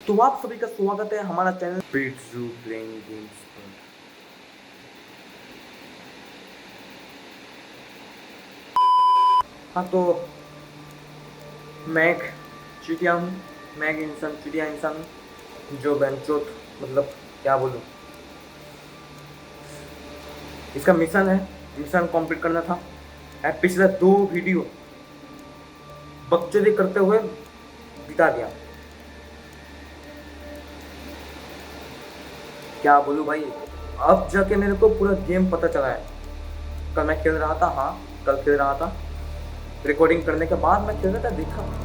तो आप सभी का स्वागत है हमारा चैनल स्पीडजू प्लेइंग गेम्स पर। हाँ तो मैं एक चिड़िया हूँ, मैं एक इंसान चिड़िया इंसान हूँ जो बेंचोत मतलब क्या बोलूँ, इसका मिशन है, मिशन कंप्लीट करना था। पिछले 2 वीडियो बकचोदी करते हुए बिता दिया। क्या बोलूँ भाई, अब जाके मेरे को पूरा गेम पता चला है। कल मैं खेल रहा था, हाँ कल खेल रहा था, रिकॉर्डिंग करने के बाद मैं खेल रहा था,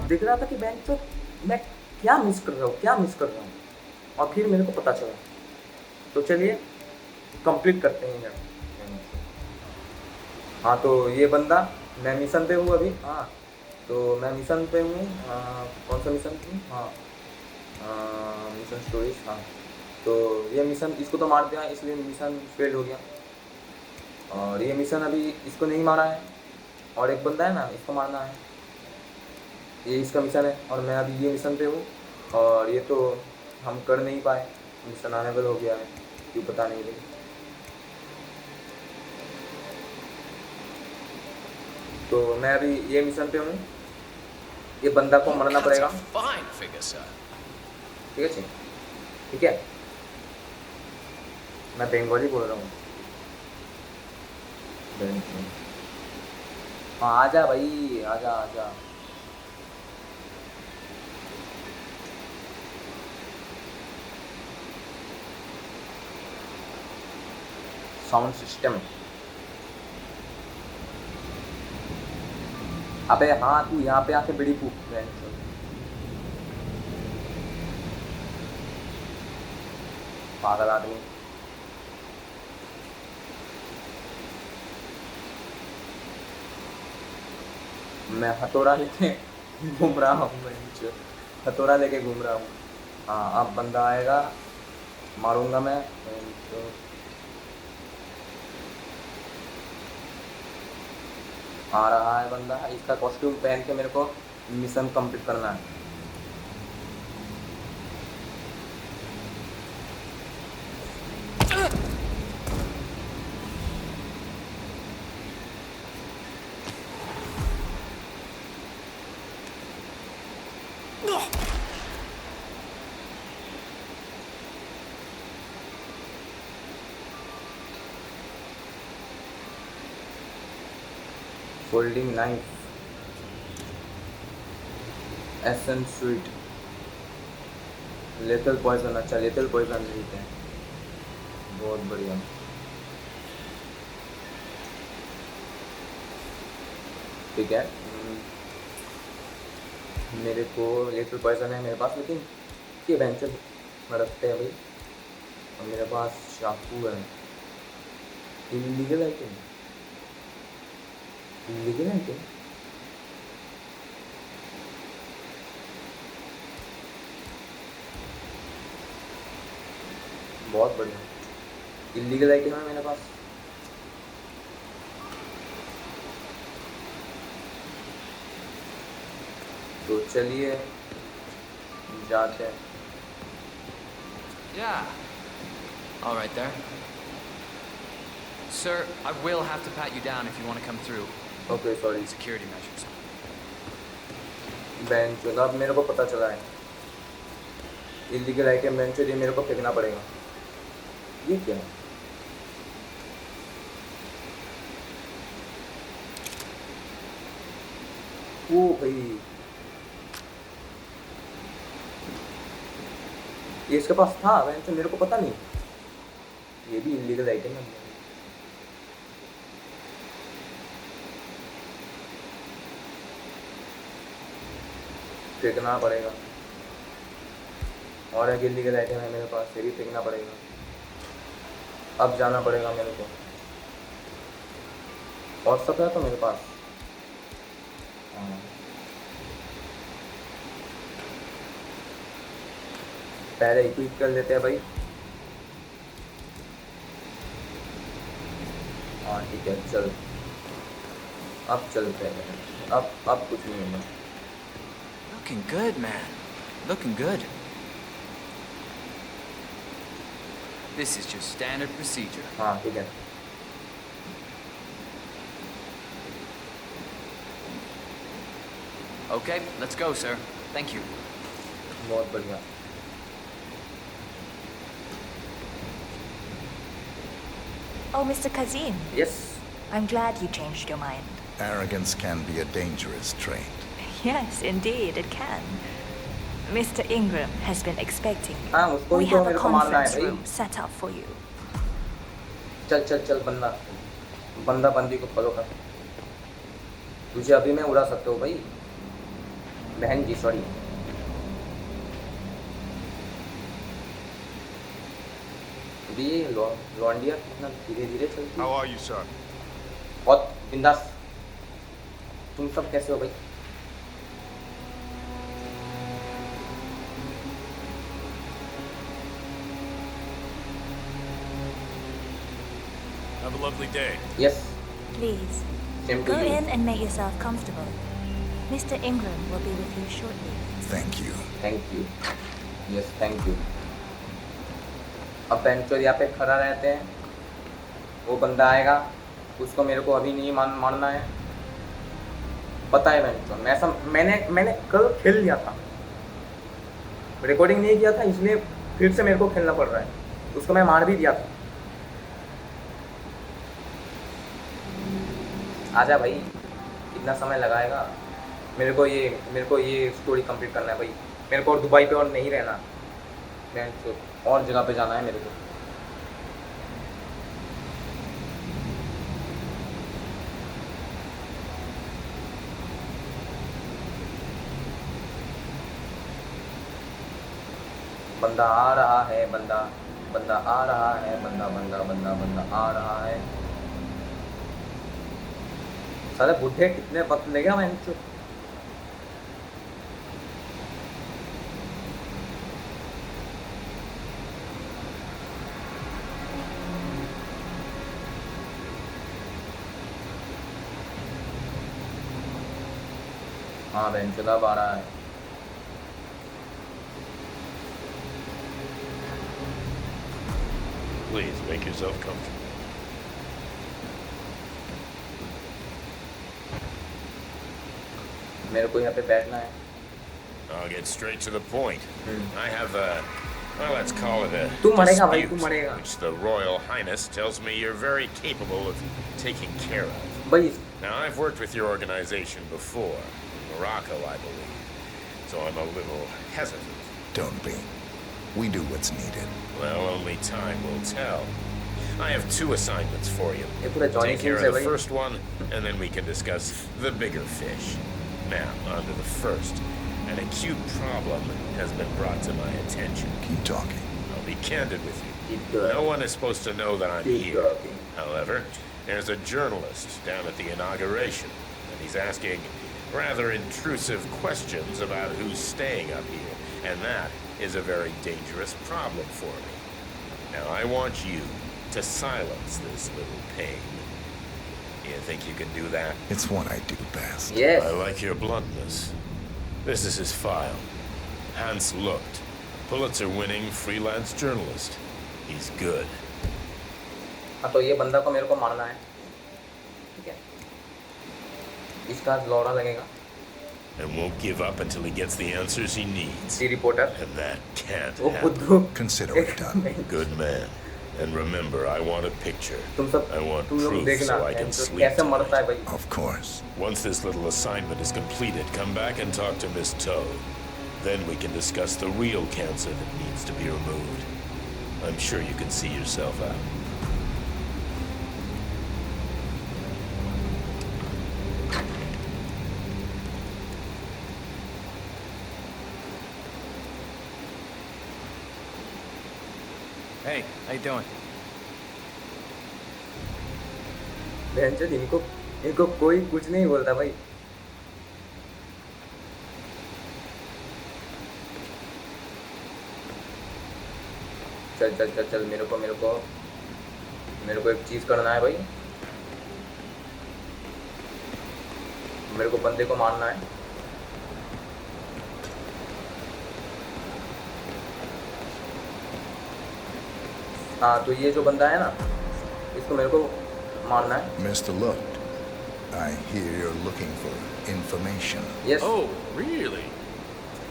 दिख रहा था कि बेंचोत मैं क्या मिस कर रहा हूँ, क्या मिस कर रहा हूँ, और फिर मेरे को पता चला। तो चलिए कंप्लीट करते हैं यार। हाँ तो ये बंदा, मैं मिशन पे हूँ अभी। हाँ तो मैं मिशन पे हूँ। कौन सा मिशन पे हूँ? हाँ मिशन स्टोरीज। हाँ तो ये मिशन, इसको तो मार दिया इसलिए मिशन फेल हो गया। और ये मिशन अभी इसको नहीं मारा है, और एक बंदा है ना, इसको मारना है। ये इसका मिशन है और मैं अभी ये मिशन पे हूँ, और ये तो हम कर नहीं पाए, मिशन अनेबल हो गया है, क्यों पता नहीं लेकिन। तो मैं अभी ये मिशन पे हूँ, ये बंदा को मरना पड़ेगा। ठीक है जी, ठीक है। मैं बंगाली बोल रहा हूँ। हाँ आजा भाई, आजा आजा। Sound system. अबे हाँ तू यहाँ पे आके बड़ी फूक पागल आदमी। मैं हथौड़ा लेके घूम रहा हूँ, मैं नीचे हथौड़ा लेके घूम रहा हूँ। हाँ अब बंदा आएगा, मारूंगा मैं तो। आ रहा है बंदा, इसका कॉस्ट्यूम पहन के मेरे को मिशन कंप्लीट करना है। Folding knife, essence sweet, lethal poison. अच्छा लेथल पॉइजन लेते हैं, बहुत बढ़िया। ठीक है, मेरे को लेथल पॉइजन है मेरे पास, लेकिन ये वेंचर रखते हैं भाई। और मेरे पास चाकू है, इलीगल आइटम, इलीगल आइटम। बहुत बढ़िया, इलीगल आइटम है मेरे पास। तो चलिए जाते हैं। Yeah. All right there. Sir, I will have to pat you down if you want to come through. Okay sorry. Security measures. Bench, अब मेरे को पता चला है इलीगल आइटम बेंच, ये मेरे को फेंकना पड़ेगा। ये क्या है? वो भाई, ये इसके पास था बेंच, मेरे को पता नहीं। ये भी इलीगल आइटम है। फेंकना पड़ेगा, और एक इलीगल आइटम है मेरे पास, ये भी फेंकना पड़ेगा। अब जाना पड़ेगा मेरे को, और सब है तो मेरे पास। हाँ पहले इक्विप कर लेते हैं भाई। हाँ ठीक है चल, अब चलते हैं। अब कुछ नहीं होगा। Looking good, man. Looking good. This is just standard procedure. हाँ ठीक है. Okay, let's go, sir. Thank you. बहुत बढ़िया. Oh, Mr. Kazim, Yes. I'm glad you changed your mind. Arrogance can be a dangerous trait. Yes, indeed, it can. Mr. Ingram has been expecting you. हाँ उसको We ही तो have a मेरे को मारना है conference भाई. room set up for you. चल चल चल बंदा. बंदा बंदी को फॉलो कर. तुझे अभी मैं उड़ा सकता हूँ भाई. बहन जी सॉरी. अभी ये लॉन्डिया कितना धीरे धीरे चलती है. How are you, sir? बहुत बिंदास. तुम सब कैसे हो भाई? Have a lovely day. Yes. Please, Same to go you. in and make yourself comfortable. Mr. Ingram will be with you shortly. Thank you. Thank you. Yes, thank you. अब bencher यहाँ पे खड़ा रहते हैं. वो बंदा आएगा. उसको मेरे को अभी नहीं मारना है. पता है बेंचर. मैंने कल खेल लिया था. रिकॉर्डिंग नहीं किया था इसलिए फिर से मेरे को खेलना पड़ रहा है. उसको मैं मार भी दिया था. आजा भाई. कितना समय लगाएगा. मेरे को ये स्टोरी कंप्लीट करना है भाई. मेरे को और दुबई पे और नहीं रहना. और जगह पे जाना है मेरे को. बंदा आ रहा है. बंदा आ रहा है. बंदा आ रहा है. सारे बुढ़े कितने वक्त लेगा मैं इनको. हाँ बहन चला आ रहा है. Please make yourself comfortable. मेरे को यहाँ पे बैठना है. I'll get straight to the point. I have a, well, let's call it a तू मरेगा भाई. तू dispute, मरेगा which the Royal Highness tells me you're very capable of taking care of. भाई. Now, I've worked with your organization before, in Morocco, I believe, so I'm a little hesitant. Don't be. We do what's needed. Well, only time will tell. I have 2 assignments for you. ये पूरा Johnny Take care Singh से of the भाई. first one, and then we can discuss the bigger fish. Now, on to the first. An acute problem has been brought to my attention. Keep talking. I'll be candid with you. Keep going. No one is supposed to know that I'm Keep here. talking. However, there's a journalist down at the inauguration, and he's asking rather intrusive questions about who's staying up here, and that is a very dangerous problem for me. Now, I want you to silence this little pain. You think you can do that? It's what I do best. Yes. I like your bluntness. This is his file. Hans looked. Pulitzer-winning freelance journalist. He's good. हाँ तो ये बंदा को मेरे को मारना है. ठीक है. इसका लौड़ा लगेगा. And won't give up until he gets the answers he needs. C reporter. And that can't वो happen. खुद Consider it done. Good man. And remember, I want a picture. तुम सब I want तुम लोग proof देखना so I can तो sleep कैसे मरता है tonight. भाई. Of course. Once this little assignment is completed, come back and talk to Miss Toad. Then we can discuss the real cancer that needs to be removed. I'm sure you can see yourself out. Hey, how you doing? Bencher इनको कोई कुछ नहीं बोलता भाई. चल चल चल चल मेरे को एक चीज करना है भाई. मेरे को बंदे को मारना है. हाँ तो ये जो बंदा है ना, इसको मेरे को मारना है। Mr. Look, I hear you're looking for information. Yes. Oh, really?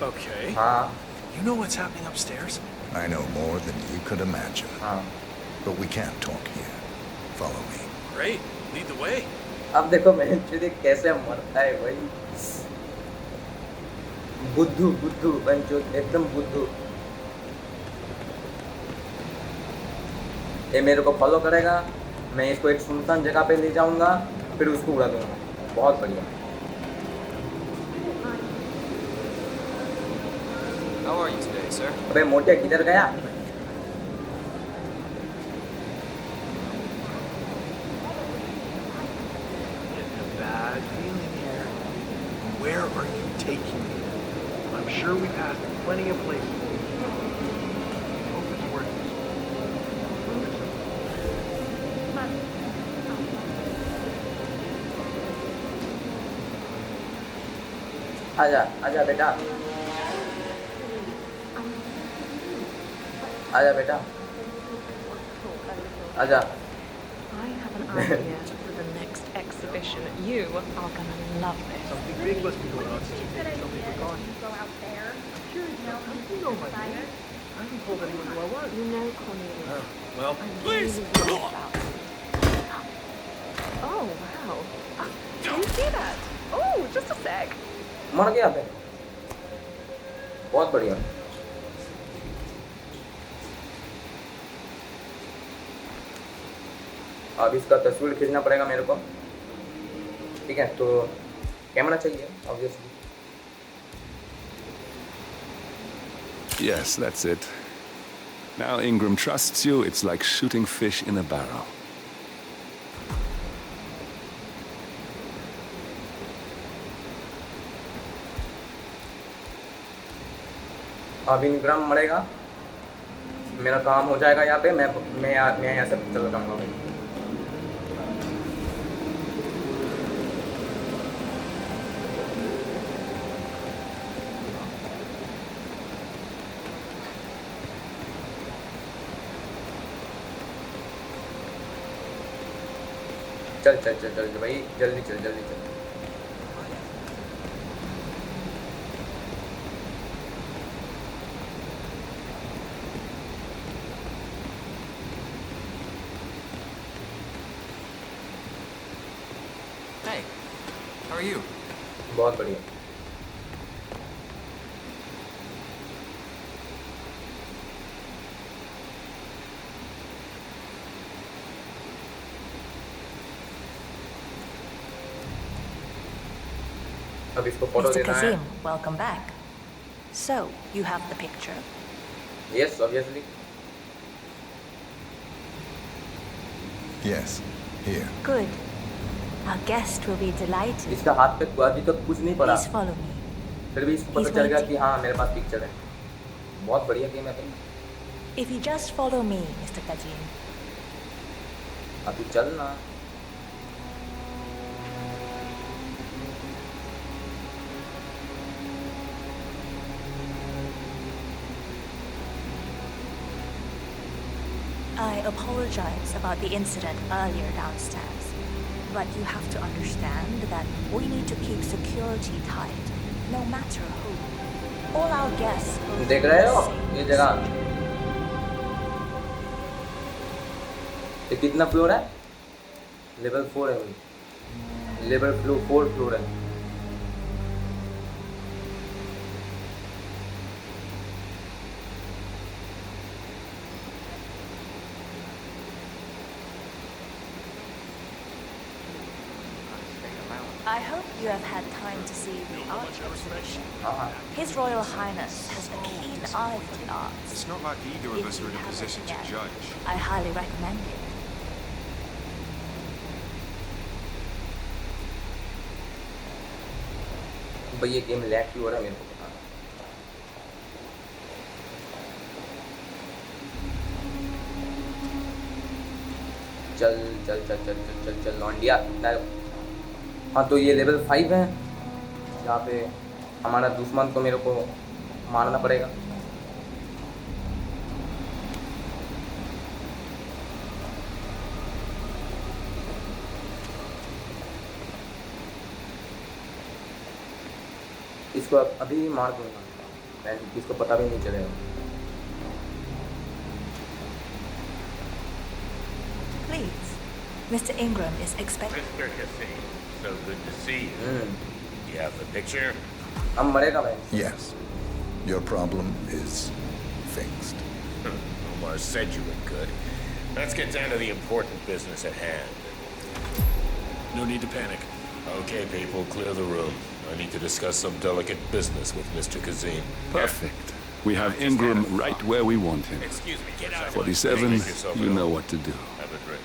Okay. हाँ You know what's happening upstairs? I know more than you could imagine. हाँ। But we can't talk here. Follow me. Great. Lead the way. अब देखो मैं actually कैसे मरता है भाई, बुद्धू बुद्धू बंचो, एकदम बुद्धू। ये मेरे को फॉलो करेगा, मैं इसको एक सुनसान जगह पे ले जाऊंगा, फिर उसको उड़ा दूंगा। बहुत बढ़िया। How are you today, sir? अबे मोटे किधर गया? Getting a bad feeling here. Where are you taking me? I'm sure we passed plenty of places. Hope it's worth it. आजा आजा बेटा, आजा बेटा, आजा। I have an idea for the next exhibition. You are gonna love this. Something big must be going on since you're taking something for gone. Go out there. Curious now, how do you know my name? I haven't told anyone who I was. You know, Cornelius. Oh, well, I'm please! really worried about you. Oh, wow. Can you see that? Oh, just a sec. मर गया बे, बहुत बढ़िया। अब इसका तस्वीर खींचना पड़ेगा मेरे को, ठीक है? तो कैमरा चाहिए obviously. Yes, that's it. Now Ingram trusts you, it's like shooting fish in a barrel. अब इनग्राम मरेगा, मेरा काम हो जाएगा यहाँ पे। मैं यहाँ से चल जाऊँगा भाई। चल चल चल चल भाई, जल्दी चल जल्दी चल। Hey, how are you? बहुत बढ़िया। अब इसको फोटो Mr. देना है। Kazim, welcome back. So, you have the picture. Yes, obviously. Yes, here. Good. Our guest will be delighted. इसका हाथ पे अभी तक कुछ नहीं पड़ा, Please follow me. फिर भी इसको पता He's चल गया waiting. कि हाँ मेरे पास पिक्चर है। बहुत बढ़िया गेम है भाई। If you just follow me, Mr. Kazim. अभी चल ना। I apologize about the incident earlier downstairs, but you have to understand that we need to keep security tight, no matter who. All our guests will देख feel रहे हो safe. ये जगह? ये कितना फ्लोर है? लेवल 4 है भाई। लेवल 4 फ्लोर है। I hope you have had time to see the art exhibition. हाँ His Royal Highness has a keen eye for the arts. It's not like either of If us you are in a haven't position to yet, judge. I highly recommend it. भाई ये game lag क्यों हो रहा है मेरे को पता नहीं। चल चल चल चल चल चल चल लौंडिया कितना। हाँ तो ये लेवल 5 है, जहाँ पे हमारा दुश्मन को मेरे को मारना पड़ेगा। इसको अभी मार दूंगा, एंड इसको पता भी नहीं चलेगा। Please, Mr. Ingram is expecting. Mr. Cassie, so good to see you. You have the picture? अब मरेगा भाई। Yes. Your problem is fixed. Omar said you were good. Let's get down to the important business at hand. No need to panic. Okay, people, clear the room. I need to discuss some delicate business with Mr. Kazim. Perfect. We have Ingram right where we want him. Excuse me, get out. 47, Make yourself you at know home. what to do. Have a drink.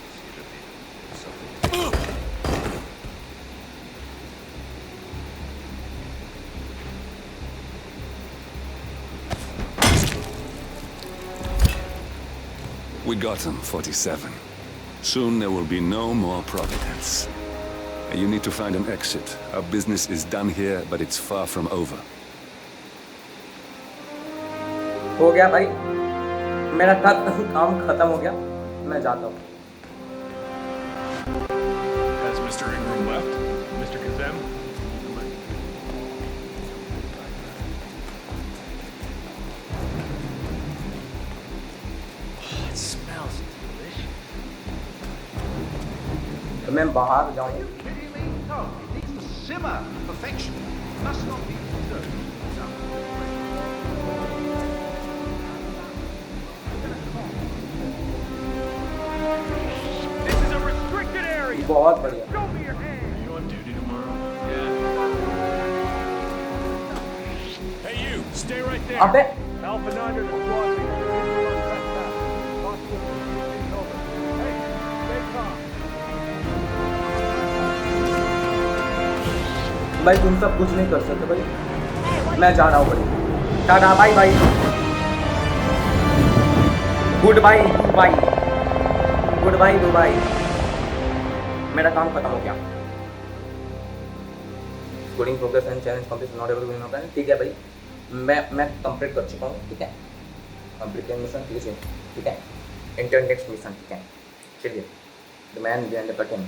Something. We got him, 47. Soon there will be no more Providence. You need to find an exit. Our business is done here, but it's far from over. हो गया भाई, मेरा काम खत्म हो गया, मैं जाता हूँ। Has Mr. Ingram left? Mr. Kazem? Oh, it smells delicious. तो मैं बाहर जाऊँ। Are you kidding me? No, it needs to simmer to perfection. It must not be disturbed. This is a restricted area! बहुत बढ़िया। Show me your hand! Are you on duty tomorrow? Hey you, stay right there! अबे Alpha 9 to the squad leader. Possible communication over. Hey, stay calm. भाई तुम सब कुछ नहीं कर सकते भाई, मैं जा रहा हूँ भाई। Tata bye bye, goodbye Dubai, goodbye Dubai. मेरा काम खत्म हो गया। Coding progress and challenge complete not able to win open. ठीक है भाई, मैं कंप्लीट कर चुका हूँ। ठीक है, कंप्लीट मिशन ठीक है, इंटर नेक्स्ट मिशन। ठीक है, चलिए। The man behind the curtain,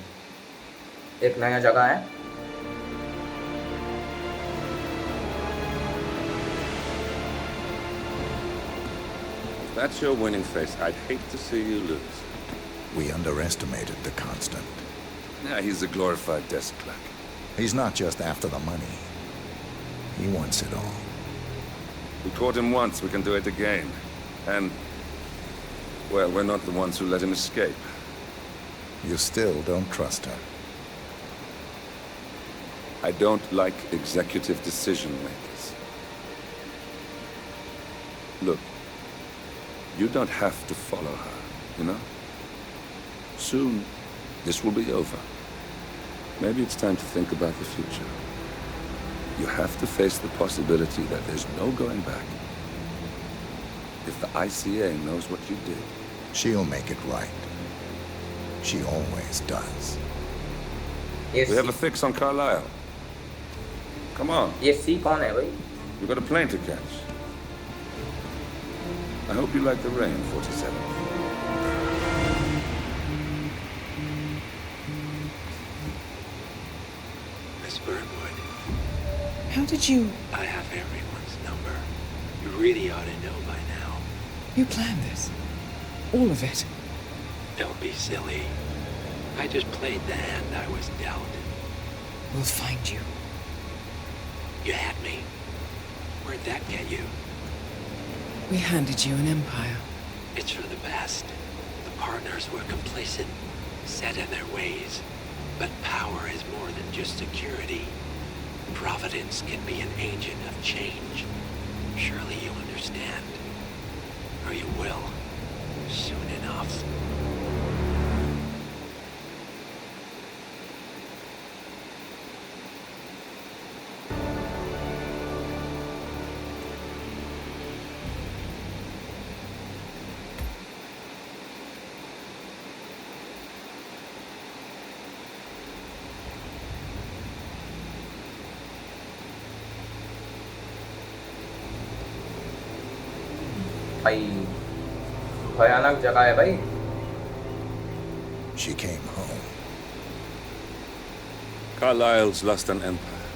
एक नया जगह है। That's your winning face. I'd hate to see you lose. We underestimated the Constant. Yeah, he's a glorified desk clerk. He's not just after the money. He wants it all. We caught him once, we can do it again. And, well, we're not the ones who let him escape. You still don't trust her. I don't like executive decision makers. Look, you don't have to follow her, you know? Soon, this will be over. Maybe it's time to think about the future. You have to face the possibility that there's no going back. If the ICA knows what you did, She'll make it right. She always does. ये we have a fix on Carlisle. Come on, सी कौन है भाई? we've got a plane to catch. I hope you like the rain, 47. Miss Burnwood, How did you... I have everyone's number. You really ought to know by now. You planned this? All of it? Don't be silly. I just played the hand I was dealt. We'll find you. You had me. Where'd that get you? We handed you an empire. It's for the best. The partners were complacent, set in their ways. But power is more than just security. Providence can be an agent of change. Surely you understand. Or you will. Soon enough. भाई भयानक जगह है भाई। She came home. Carlisle's lost an empire.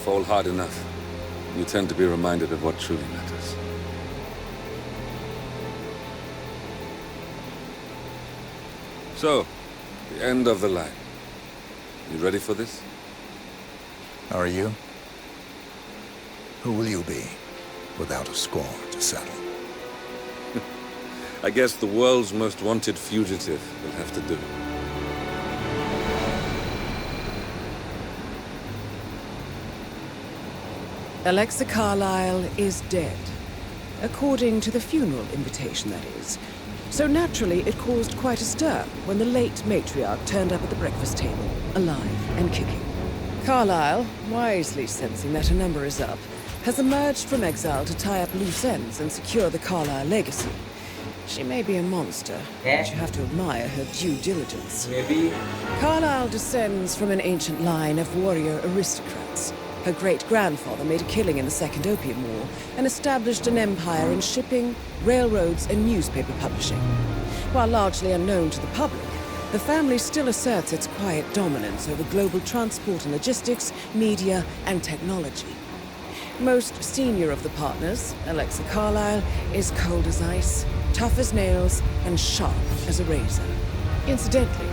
fall hard enough, you tend to be reminded of what truly matters. So, the end of the line. You ready for this? Are you? Who will you be, without a score to settle? I guess the world's most wanted fugitive will have to do. Alexa Carlyle is dead. According to the funeral invitation, that is. So naturally, it caused quite a stir when the late matriarch turned up at the breakfast table, alive and kicking. Carlyle, wisely sensing that her number is up, has emerged from exile to tie up loose ends and secure the Carlyle legacy. She may be a monster, but you have to admire her due diligence. Maybe. Carlyle descends from an ancient line of warrior aristocrats. Her great-grandfather made a killing in the Second Opium War and established an empire in shipping, railroads, and newspaper publishing. While largely unknown to the public, the family still asserts its quiet dominance over global transport and logistics, media, and technology. Most senior of the partners, Alexa Carlyle, is cold as ice, tough as nails, and sharp as a razor. Incidentally,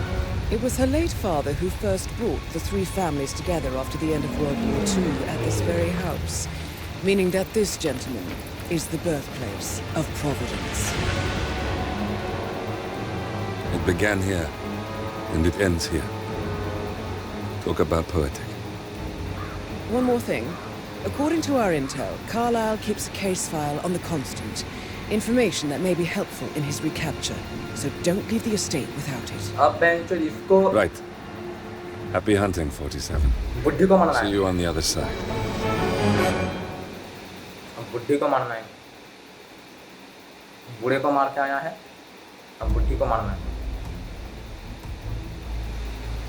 it was her late father who first brought the three families together after the end of World War II at this very house, meaning that this gentleman is the birthplace of Providence. It began here, and it ends here. Talk about poetic. One more thing. According to our intel, Carlyle keeps a case file on the Constant. Information that may be helpful in his recapture, so don't leave the estate without it. अब बेंचो इसको Right. Happy hunting, 47. बुड्ढी को मारना See है. you on the other side. अब बुड्ढी को मारना है. बूढ़े को मार के आया है. अब बुड्ढी को मारना है.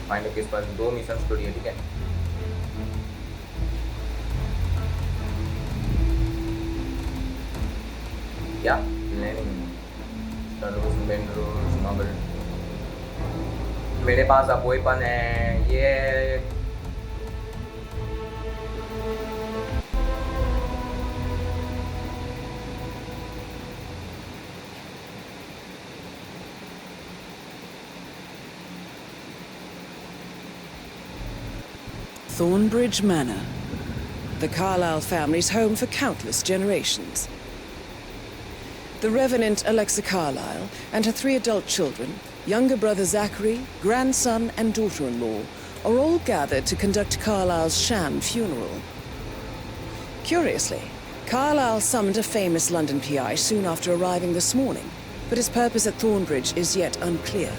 फाइंड अ केस पर 2 मिशन स्टोरी है, ठीक है. क्या प्लानिंग स्टडोस बेंड्रोस नॉबल. मेरे पास अब वेपन है ये. Thornbridge Manor. The Carlyle family's home for countless generations. The Revenant Alexa Carlyle and her 3 adult children, younger brother Zachary, grandson and daughter-in-law, are all gathered to conduct Carlyle's sham funeral. Curiously, Carlyle summoned a famous London PI soon after arriving this morning, but his purpose at Thornbridge is yet unclear.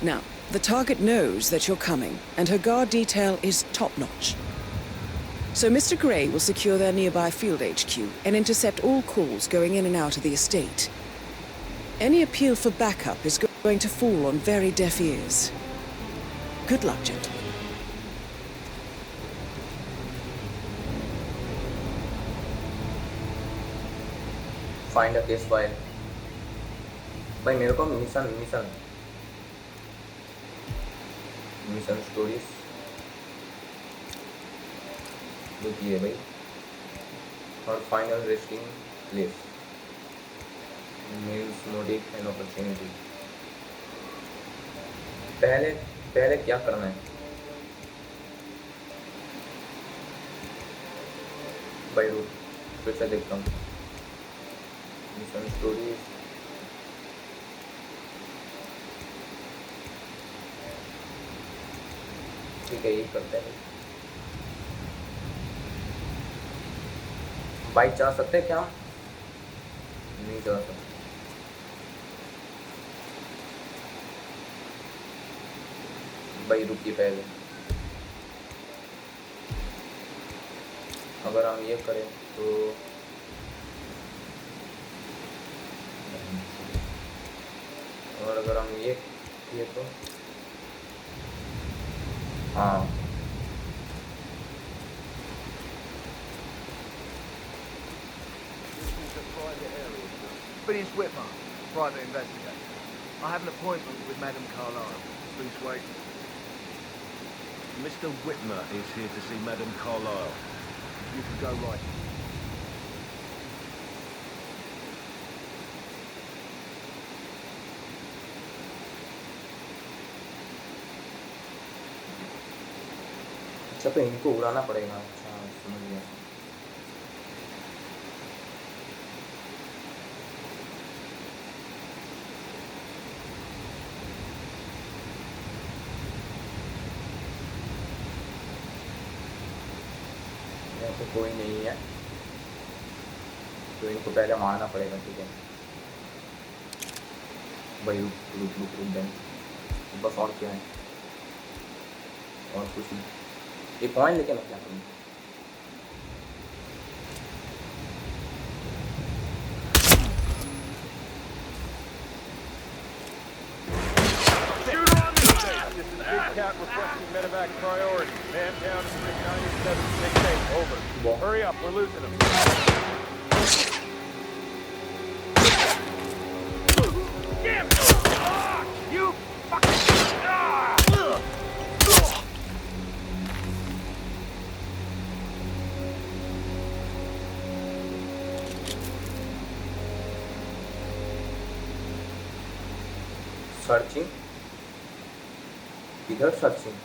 Now, the target knows that you're coming, and her guard detail is top-notch. So Mr. Gray will secure their nearby field HQ and intercept all calls going in and out of the estate. Any appeal for backup is going to fall on very deaf ears. Good luck, gentlemen. Find a case file. भाई मेरे को mission stories देखिए भाई. और final resting place means motive and opportunity. पहले क्या करना है भाई. रूट फिर से देखता हूँ. Mission stories. ठीक है, ये करते हैं. बाइक चला सकते हैं क्या? नहीं चला सकते. भाई रुकिए पहले. अगर हम ये करें तो और अगर हम ये किए तो हाँ. Phineas Whitmer, private investigator. I have an appointment with Madame Carlyle. Please wait. Mr. Whitmer is here to see Madame Carlyle. You can go right. अच्छा तो इनको उड़ाना पड़ेगा। अच्छा समझ गया। यहाँ पे कोई नहीं है तो इनको पहले मारना पड़ेगा। ठीक है भाई, रुक दें। बस और क्या है, और कुछ नहीं। ये पॉइंट लेके मैं क्या करूँ? Big Cat requesting medevac priority. Man down in 9768. Over. Well. Hurry up, we're losing him. Damn! Ah, you fucking... Ah! Searching इधर सर्चिंग।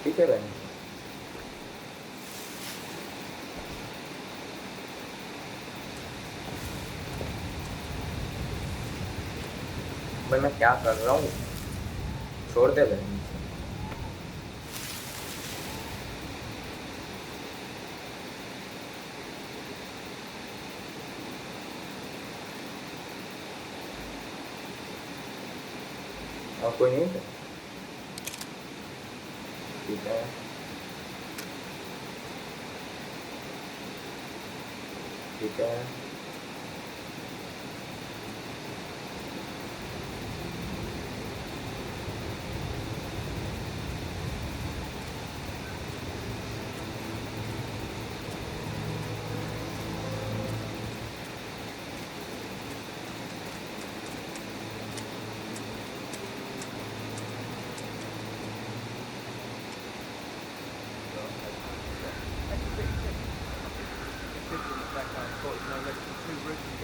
ठीक है बहन। भाई मैं क्या कर रहा हूँ, छोड़ दे बहन। और कोई नहीं है? ठीक है ठीक है।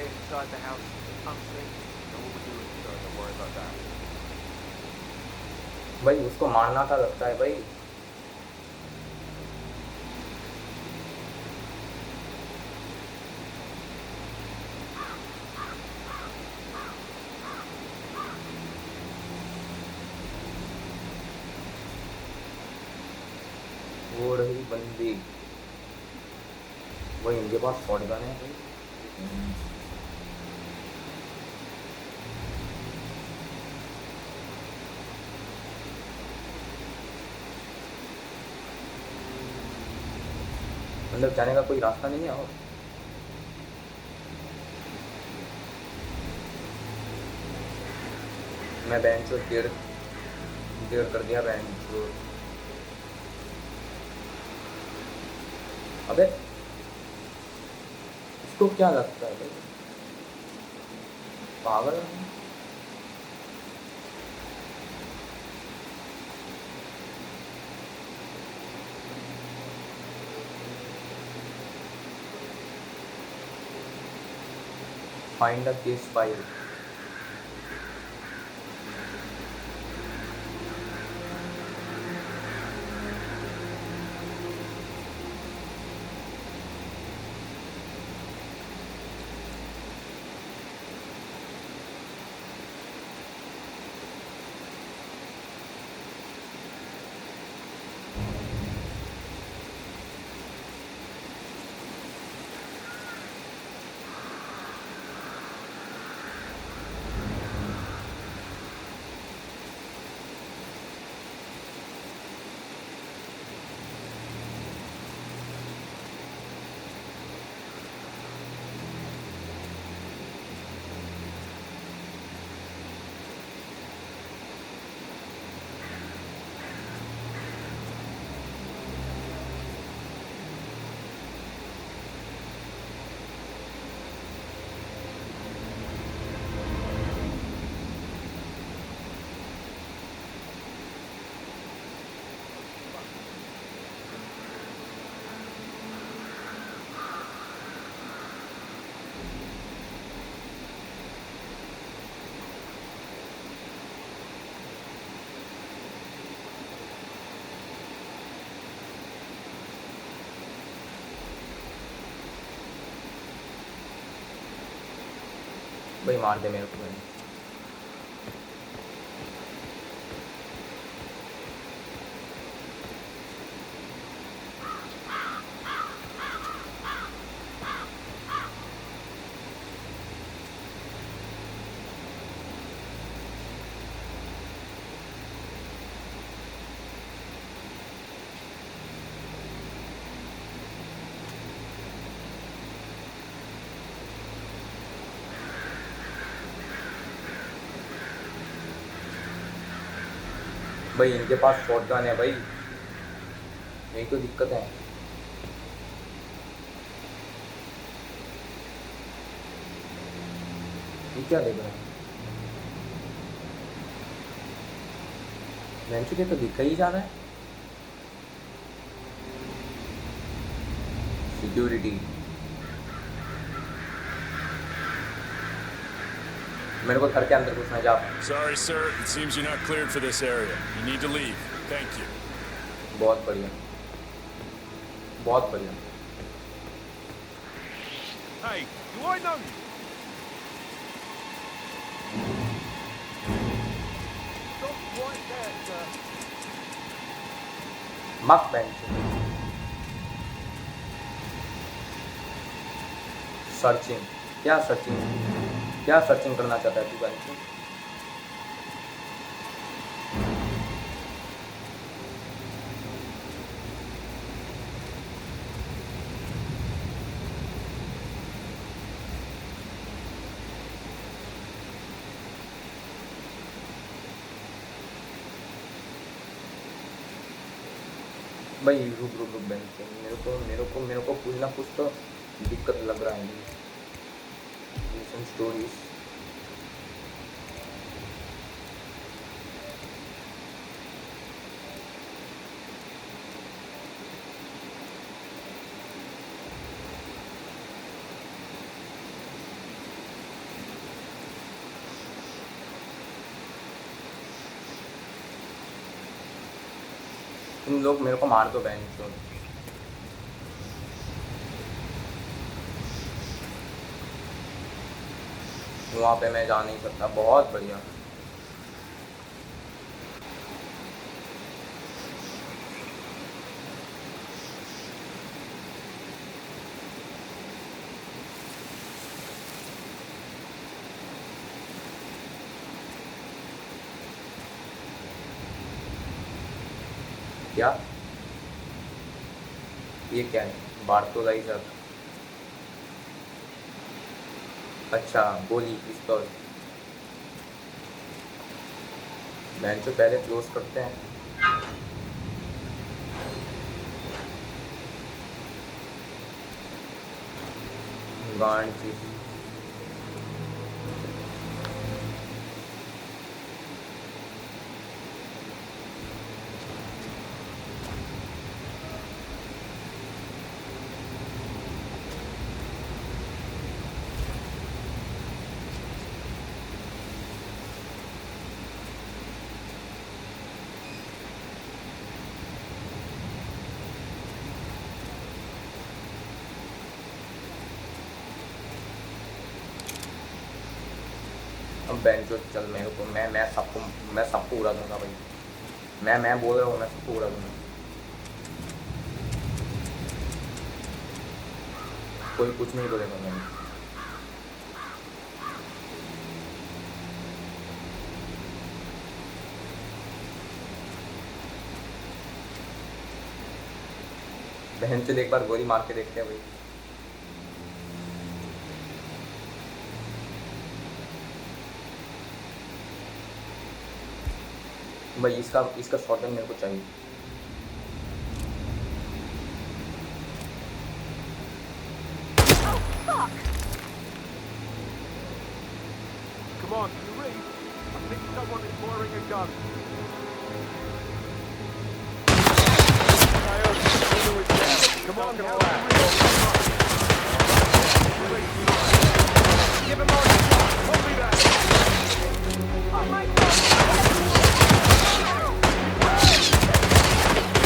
Inside the house, unsafe. So what we're doing, sir, don't worry about that. भाई उसको मारना था लगता है भाई। वो रही बंदी, वही इनके पास शॉटगन है भाई। मतलब जाने का कोई रास्ता नहीं है। और मैं बैंक को देर कर दिया। बैंक को अबे इसको क्या लगता है भाई, पागल है? Find the case file. भाई मार दे मेरे को भाई। भाई इनके पास शॉटगन है भाई, यही तो दिक्कत है। ये क्या देख रहा है? बेंचो के तो दिखा ही जा रहा है। सिक्योरिटी मेरे को घर के अंदर घुसना है, जा। Sorry, sir. It seems you're not cleared for this area. You need to leave. Thank you. बहुत बढ़िया, बहुत बढ़िया। Hey, do I know you? Stop right there, sir. मक बेंचो। सर्चिंग, क्या सर्चिंग, क्या सर्चिंग करना चाहता है तू बेंचो? भाई रुक रुक रुक बेंचो, मेरे को कुछ ना कुछ तो दिक्कत लग रहा है। स्टोरीज तुम लोग मेरे को मार दो बेंचो। वहाँ पे मैं जा नहीं सकता। बहुत बढ़िया। क्या ये क्या है? बार्थोलाइजर, अच्छा गोली पिस्तौल। बेंचो पहले क्लोज करते हैं। गांड चीज। अब बेंचो चल, मेरे को मैं सबको उड़ा दूंगा भाई। मैं बोल रहा हूँ, मैं सबको उड़ा दूंगा। कोई कुछ नहीं बोलेगा मैंने। बहन चल एक बार गोली मार के देखते हैं भाई। भाई इसका शॉटगन मेरे को चाहिए। Come on, can you read? I think someone is firing a gun. Come on, get out. Give him more. Copy that. Oh my God.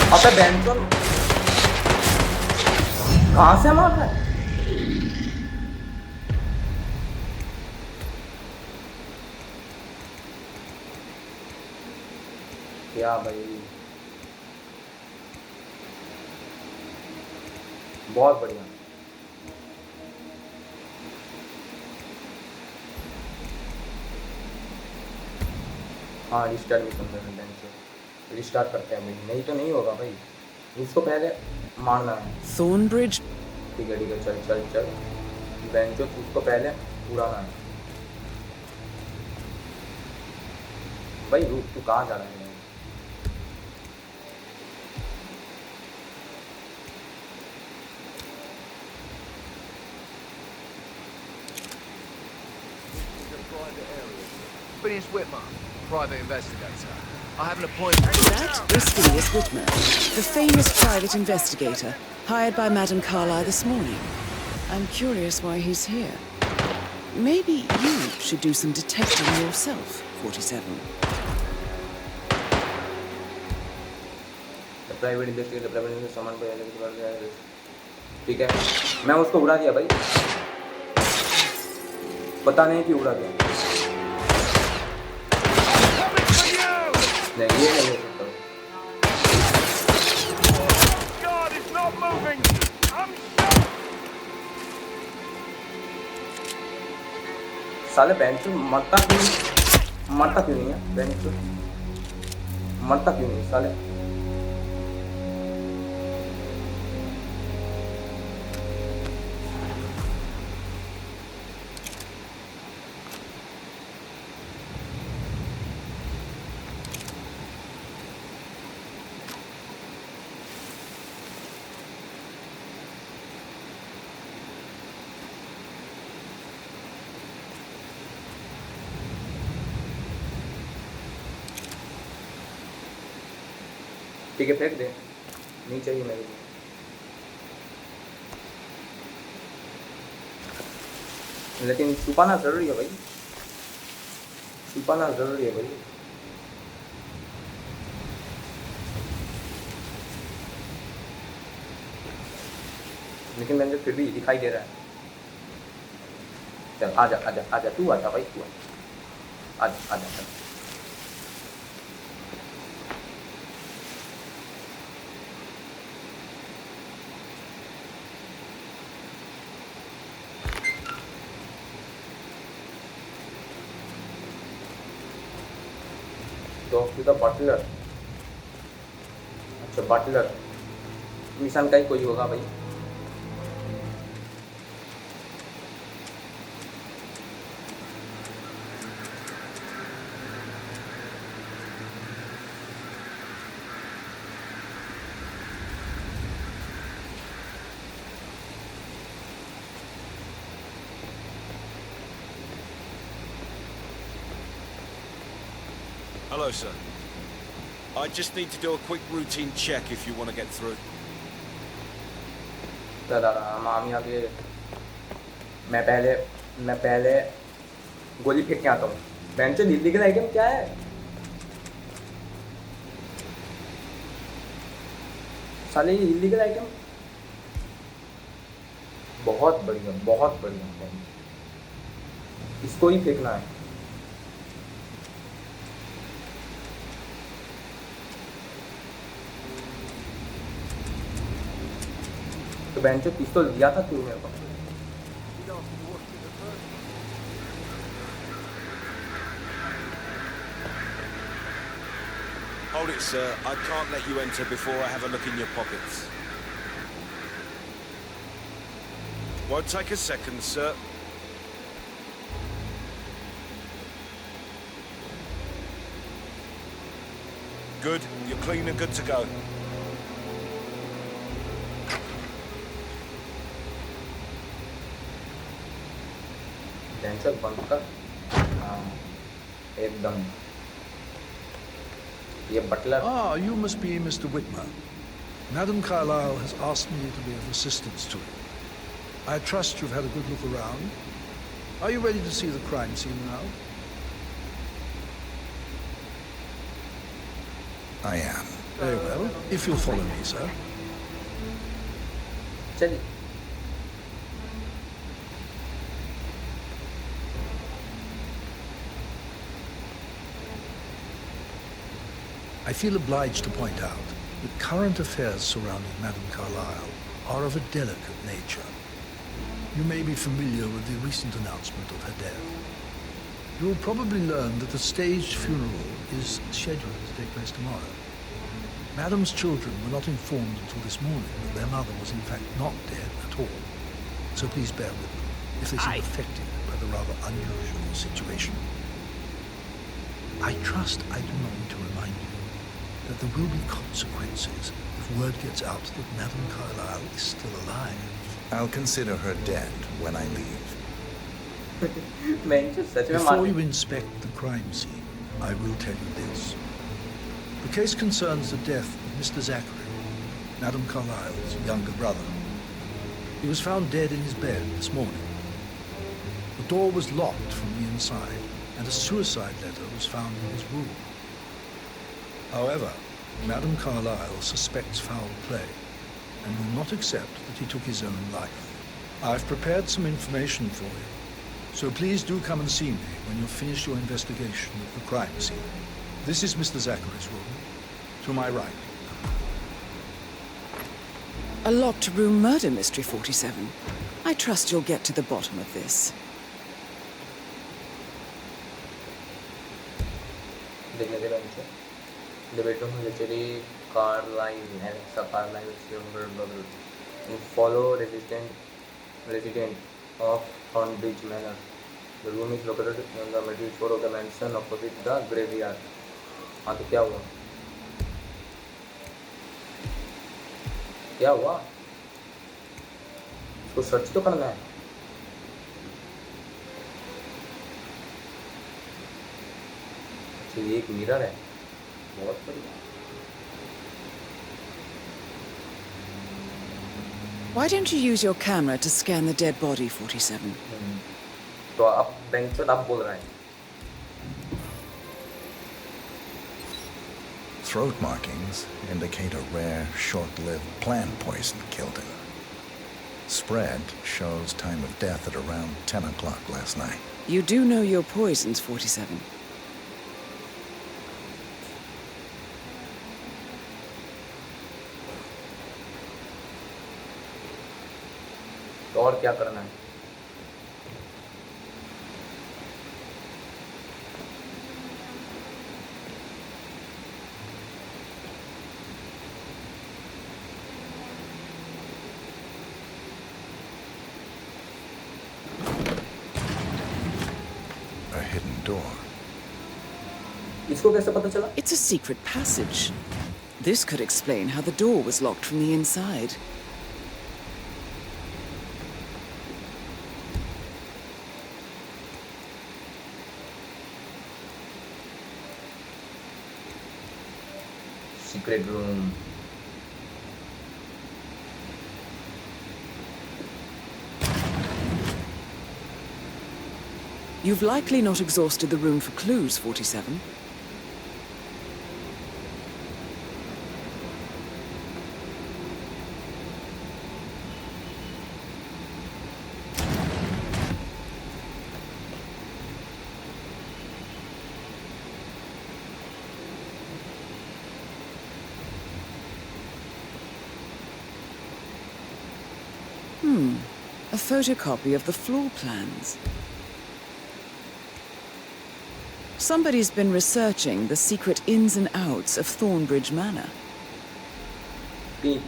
अबे बेंचोन कहाँ से मार रहा है? क्या भाई, बहुत बढ़िया। हाँ रिस्टार्ट मिशन करना है, रिस्टार्ट करते हैं भाई, नहीं तो नहीं होगा भाई, इसको पहले मारना है। Thornbridge? ठीक है चल चल चल, बेंचो उसको पहले उड़ाना है। भाई रुक, तू कहाँ जा रहा है? Experience Whitman, private investigator. I have an appointment. That is Phineas Whitman, the famous private investigator, hired by Madame Carlyle this morning. I'm curious why he's here. Maybe you should do some detecting yourself, 47. The private investigator, सामान पे अलग, ठीक है, मैं उसको उड़ा दिया भाई, पता नहीं क्यों उड़ा दिया। नहीं ये नहीं हो सकता। God, it's not moving. I'm साले बेंच मरता क्यों नहीं है? बेंच मरता क्यों नहीं साले? ठीक है फेंक दे, नहीं चाहिए मेरे को। लेकिन छुपाना जरूरी है भाई, छुपाना जरूरी है भाई। लेकिन मैंने फिर भी दिखाई दे रहा है। चल आजा आजा आजा, तू आजा भाई, तू आजा आजा आजा। Talk to the butler. अच्छा बटलर मिशन का ही कोई होगा भाई। Hello, sir. I just need to do a quick routine check if you want to get through. दादा मामी आगे, मैं पहले गोली फेंक के आता हूँ। बेंच दिल्ली का आइटम क्या है? साले ये इलीगल आइटम बहुत बढ़िया, इसको ही फेंकना है। तो बेंचो पिस्तौल दिया था तू मेरे को। Hold it, sir. I can't let you enter before I have a look in your pockets. Won't take a second, sir. Good. You're clean and good to go. बेंचो बंद कर। एकदम। ये Buttler. Ah, you must be Mr. Whitman. Madame Carlyle has asked me to be of assistance to him. I trust you've had a good look around. Are you ready to see the crime scene now? I am. Very well. If you'll follow me, sir. चलिए। I feel obliged to point out that current affairs surrounding Madame Carlyle are of a delicate nature. You may be familiar with the recent announcement of her death. You will probably learn that the staged funeral is scheduled to take place tomorrow. Madame's children were not informed until this morning that their mother was in fact not dead at all. So please bear with them if they seem affected by the rather unusual situation. I trust I do not need to remind you that there will be consequences if word gets out that Madame Carlyle is still alive. I'll consider her dead when I leave. Before you inspect the crime scene, I will tell you this. The case concerns the death of Mr. Zachary, Madame Carlyle's younger brother. He was found dead in his bed this morning. The door was locked from the inside, and a suicide letter was found in his room. However, Madame Carlyle suspects foul play and will not accept that he took his own life. I've prepared some information for you, so please do come and see me when you've finished your investigation of the crime scene. This is Mr. Zachary's room, to my right. A locked room murder mystery, 47. I trust you'll get to the bottom of this. The bedroom is actually Carlyle, Alexa Carlyle's younger brother, a fellow resident of Thornbridge Manor. The room is located on the middle floor of the mansion opposite the graveyard. हाँ तो क्या हुआ? क्या हुआ? इसको search तो करना है. अच्छा ये एक मिरर है. बहुत बढ़िया. Why don't you use your camera to scan the dead body, 47? तो अब बैंक पे आप बोल रहे हैं. Throat markings indicate a rare, short-lived plant poison killed him. Spread shows time of death at around 10 o'clock last night. You do know your poisons, 47. तो और क्या करना है? A hidden door. इसको कैसे पता चला? It's a secret passage. This could explain how the door was locked from the inside. Secret room. You've likely not exhausted the room for clues, 47. A photocopy of the floor plans. Somebody's been researching the secret ins and outs of Thornbridge Manor. Peep.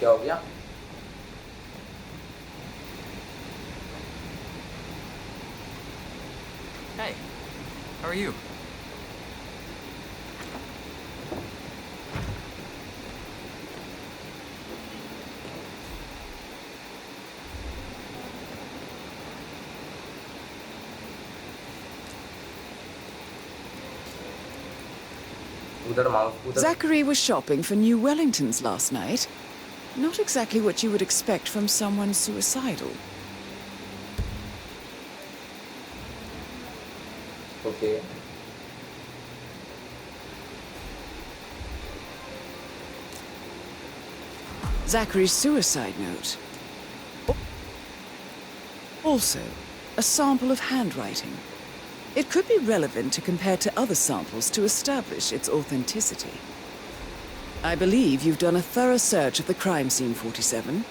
क्या हो गया? Hey, how are you? उधर mouse उधर Zachary was shopping for new Wellingtons last night. Not exactly what you would expect from someone suicidal. Okay Zachary's suicide note. Also, a sample of handwriting. It could be relevant to compare to other samples to establish its authenticity. I believe you've done a thorough search of the crime scene, 47.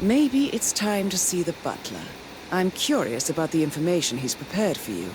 Maybe it's time to see the butler. I'm curious about the information he's prepared for you.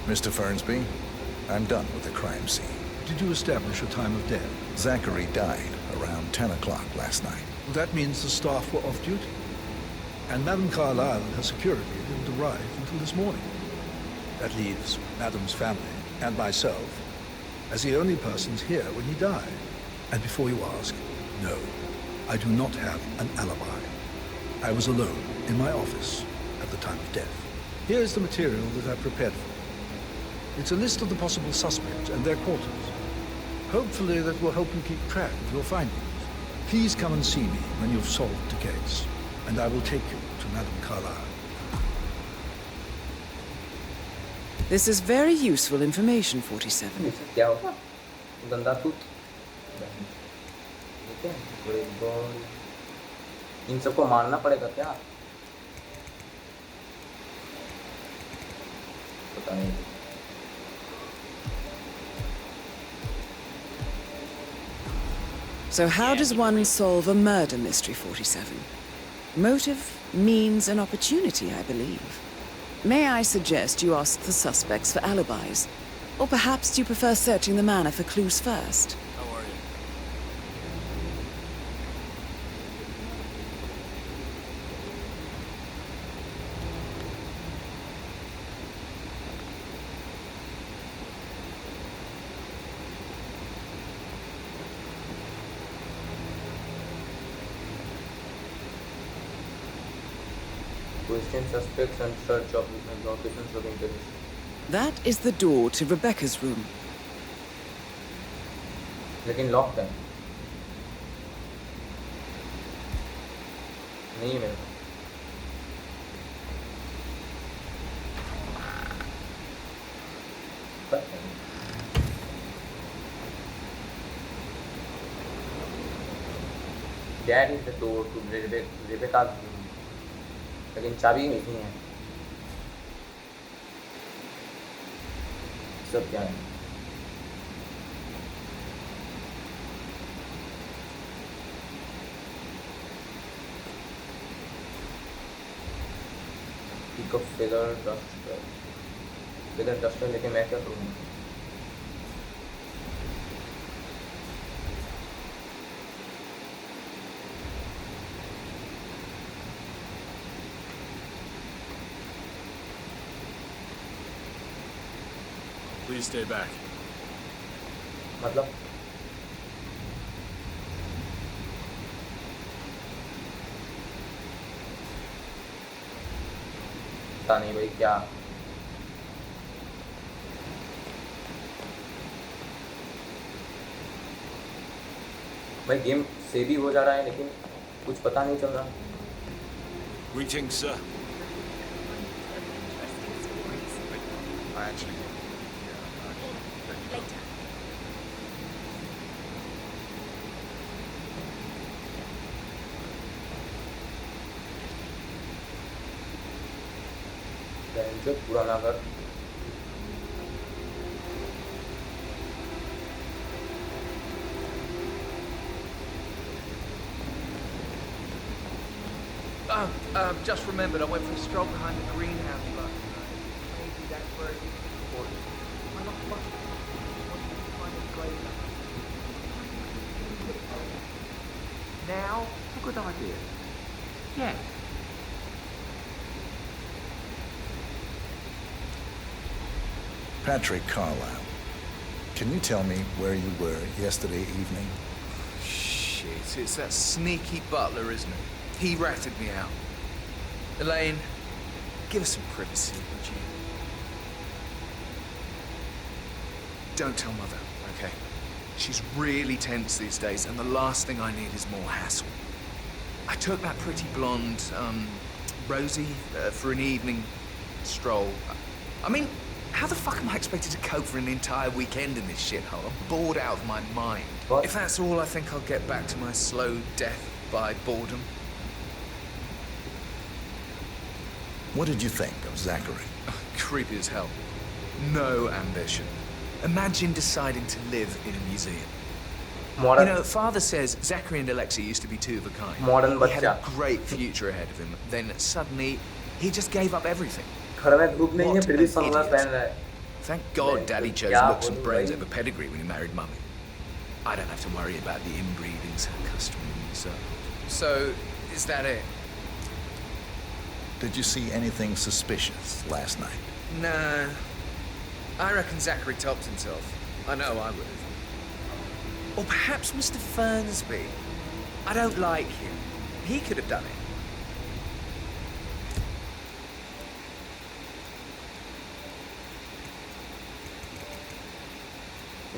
Mr. Fernsby, I'm done with the crime scene. Did you establish a time of death? Zachary died around 10 o'clock last night. Well, that means the staff were off duty. And Madame Carlyle and her security didn't arrive until this morning. That leaves Madame's family and myself as the only persons here when he died. And before you ask, no, I do not have an alibi. I was alone in my office at the time of death. Here's the material that I prepared for you. It's a list of the possible suspects and their quarters. Hopefully that will help you keep track of your findings. Please come and see me when you've solved the case, and I will take you to Madame Carlyle. This is very useful information, 47. इससे क्या होगा गंदा सूत ठीक है बड़े ball in सबको मारना पड़ेगा क्या पता नहीं So how does one solve a murder mystery, 47? Motive, means, and opportunity, I believe. May I suggest you ask the suspects for alibis? Or perhaps do you prefer searching the manor for clues first? How are you? Question suspects and search of locations of interest. That is the door to Rebecca's room. लेकिन lock है नहीं है मेरे पास पता नहीं That is the door to Rebecca's room. लेकिन चाबी नहीं है सब क्या है पिक अप फेदर डस्टर लेके मैं क्या करूँगा Please stay back. मतलब पता नहीं भाई क्या भाई गेम से भी हो जा रहा है लेकिन कुछ पता नहीं चल रहा Greetings, sir. I actually... Later. जो पुराना घर Just remembered, I went for a stroll behind the greenhouse last night. Maybe that's where it was. I lost much. Find a graver. now? A good idea. Yeah. Patrick Carlisle, can you tell me where you were yesterday evening? Shit, it's that sneaky butler, isn't it? He ratted me out. Elaine, give us some privacy, would you? Don't tell Mother, okay? She's really tense these days, and the last thing I need is more hassle. I took that pretty blonde, Rosie, for an evening stroll. I mean, how the fuck am I expected to cope for an entire weekend in this shithole? I'm bored out of my mind. What? If that's all, I think I'll get back to my slow death by boredom. What did you think of Zachary? Creepy as hell. No ambition. Imagine deciding to live in a museum. Modern, You know, Father says Zachary and Alexei used to be two of a kind. Modern He had a बच्चा. great future ahead of him. Then suddenly, he just gave up everything. घर में धूप नहीं है What फिर भी an sunglass idiot. पहन रहा है. Thank God Daddy chose क्या looks and बोलूं brains भाई? over pedigree when he married Mummy. I don't have to worry about the inbreedings customary. So, is that it? Did you see anything suspicious last night? Nah. I reckon Zachary topped himself. I know I would have. Or perhaps Mr. Fernsby. I don't like him. He could have done it.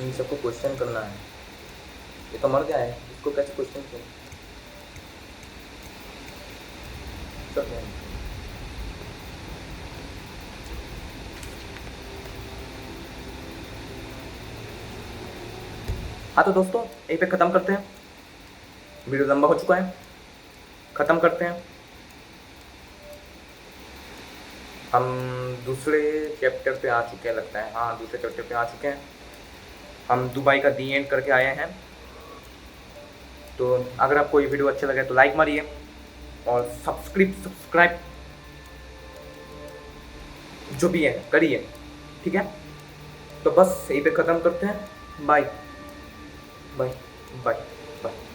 इन सबको question करना है. ये तो मर गया है, इसको कैसे क्वेश्चन करें? सब है. हाँ तो दोस्तों यहीं पे ख़त्म करते हैं. वीडियो लंबा हो चुका है, ख़त्म करते हैं. हम दूसरे चैप्टर पे आ चुके हैं लगता है. हाँ दूसरे चैप्टर पे आ चुके हैं. हम दुबई का दी एंड करके आए हैं. तो अगर आपको ये वीडियो अच्छा लगे तो लाइक मारिए और सब्सक्राइब जो भी है करिए. ठीक है, तो बस यहीं पे ख़त्म करते हैं. Bye bye bye.